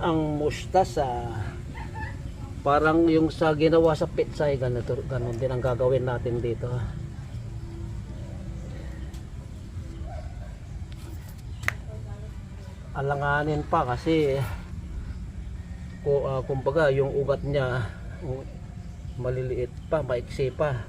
Ang mustasa parang yung sa ginawa sa pizza ay ganun din ang gagawin natin dito. Alanganin pa kasi kumbaga yung ugat niya maliliit pa, maiksi pa.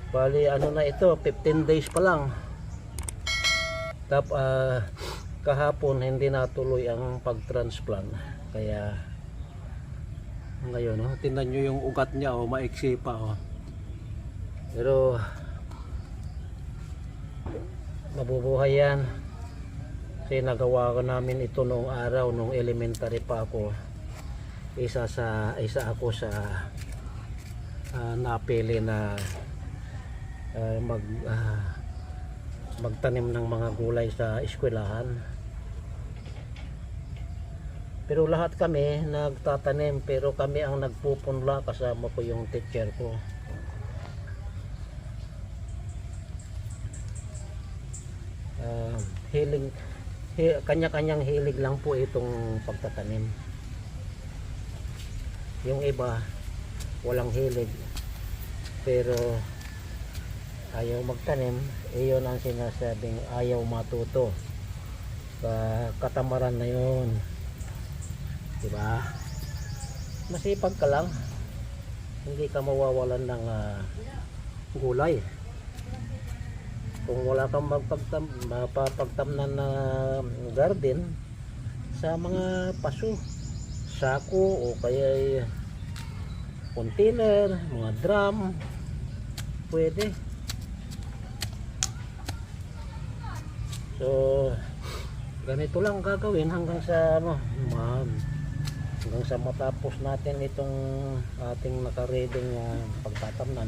Bali ano na ito, 15 days pa lang. Kahapon hindi natuloy ang pag-transplant, kaya ngayon tingnan nyo yung ugat niya, maiksi pa pero mabubuhay yan kasi nagawa ko namin ito noong araw, nung elementary pa ako. Isa ako sa napili na magtanim ng mga gulay sa eskwelahan. Pero lahat kami nagtatanim, pero kami ang nagpupunla, kasama ko yung teacher ko. Kanya-kanyang hilig lang po itong pagtatanim. Yung iba walang hilig pero ayaw magtanim, iyon ang sinasabing ayaw matuto. Katamaran na yun, diba? Masipag ka lang, hindi ka mawawalan ng gulay. Kung wala kang mapapagtamnan na garden sa mga paso, sako o kaya container, mga drum, pwede. So ganito lang gagawin hanggang sa hanggang sa matapos natin itong ating nakareding pagtatamnan.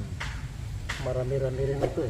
Marami-rami rin ito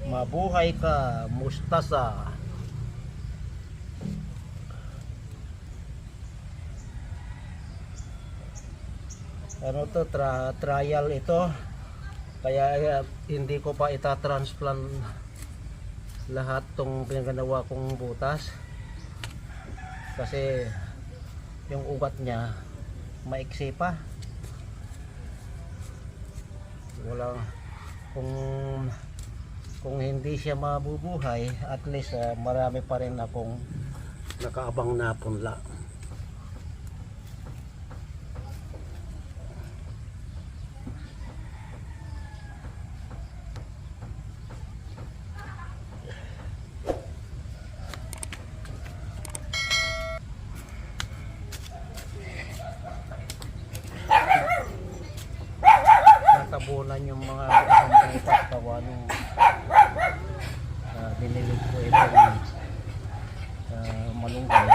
Mabuhay ka, mustasa. Ano to, trial ito, kaya hindi ko pa itatransplant lahat tong pinaganawa kong butas kasi yung ugat niya maiksi pa. Wala, kung hindi siya mabubuhay, at least marami pa rin akong nakaabang na punla. Natabunan yung mga butas kawa nung dinilig ko itong malunggay.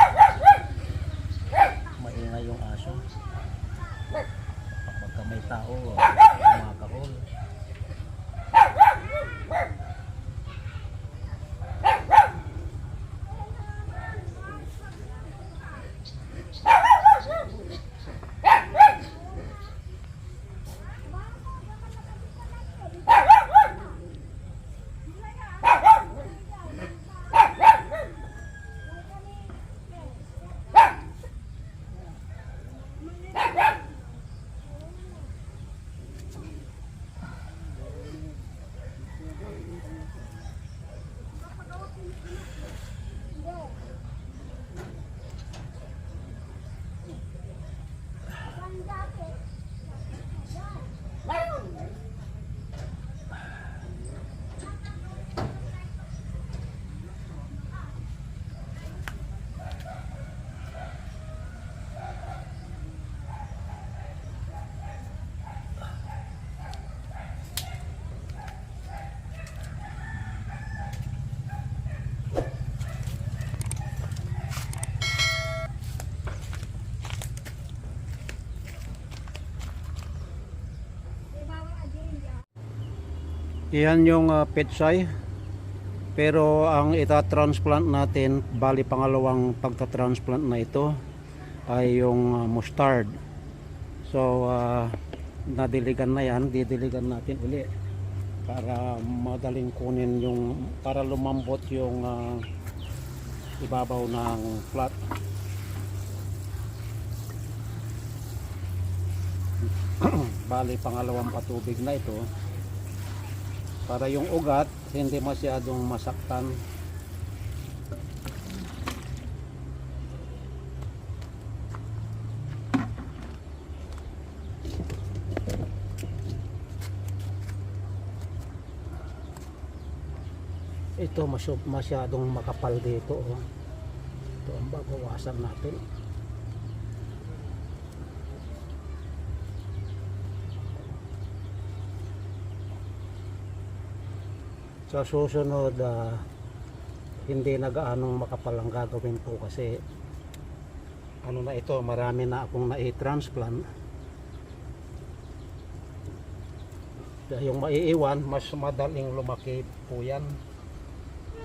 Maingay yung aso pagka may tao, kumakahol. Yan yung petsay. Pero ang ita-transplant natin, bali pangalawang pagta-transplant na ito ay yung mustard. So nadiligan na yan, didiligan natin uli para madaling kunin yung, para lumambot yung ibabaw ng plat. Bali pangalawang patubig na ito para yung ugat hindi masyadong masaktan. Ito masyadong makapal dito, oh. Ito ang babawasan natin. Sa susunod hindi na gaanong makapal ang gagawin ko kasi ano na ito, marami na akong na-transplant. Yung maiiwan, mas madaling lumaki po yan.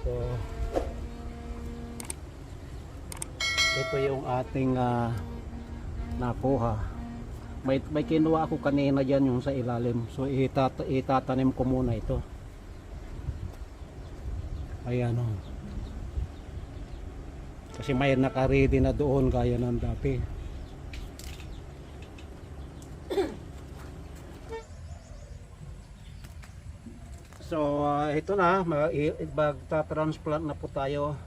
So ito yung ating nakuha. May kinuha ako kanina dyan yung sa ilalim. So itatanim ko muna ito. Ayan, oh. Kasi may naka-ready na doon gaya ng dati. So ito na, magta-transplant na po tayo.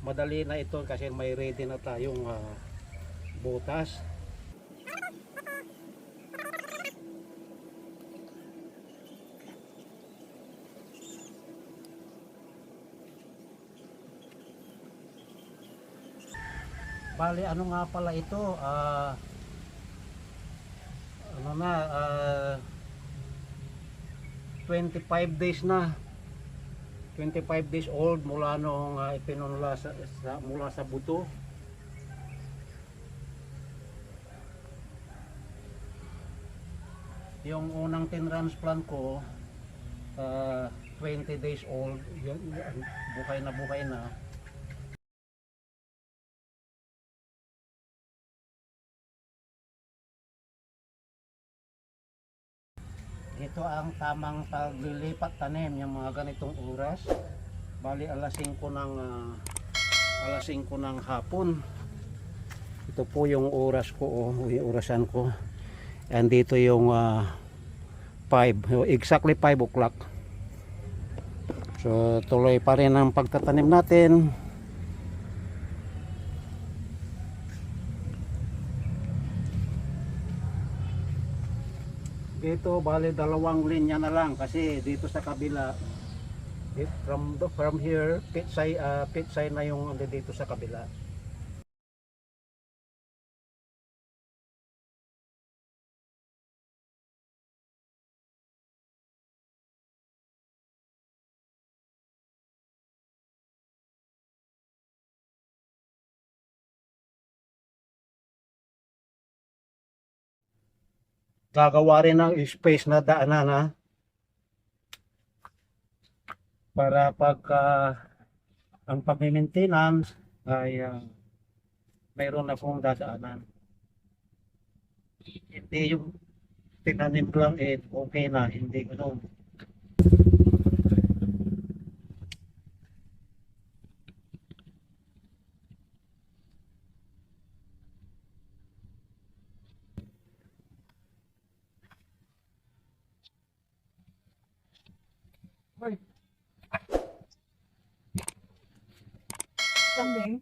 Madali na ito kasi may ready na tayong butas. Bali ano nga pala ito, ano na, 25 days na, 25 days old mula nung ipinunla mula sa buto. Yung unang tinransplant ko 20 days old, buhay na buhay na. Ito ang tamang paglilipat tanim, yung mga ganitong oras. Bali alas 5 ng hapon. Ito po yung oras ko, yung orasan ko. And dito yung 5, exactly 5 o'clock. So tuloy pa rin ang pagtatanim natin. Dito bali dalawang linya na lang kasi dito sa kabila, from here pitsay na yung dito sa kabila. Gagawa rin ng space na daanan, para pagka ang pag-maintenance ay mayroon na pong dadaanan. Hindi yung tinanim lang okay na, hindi ganoon. Something.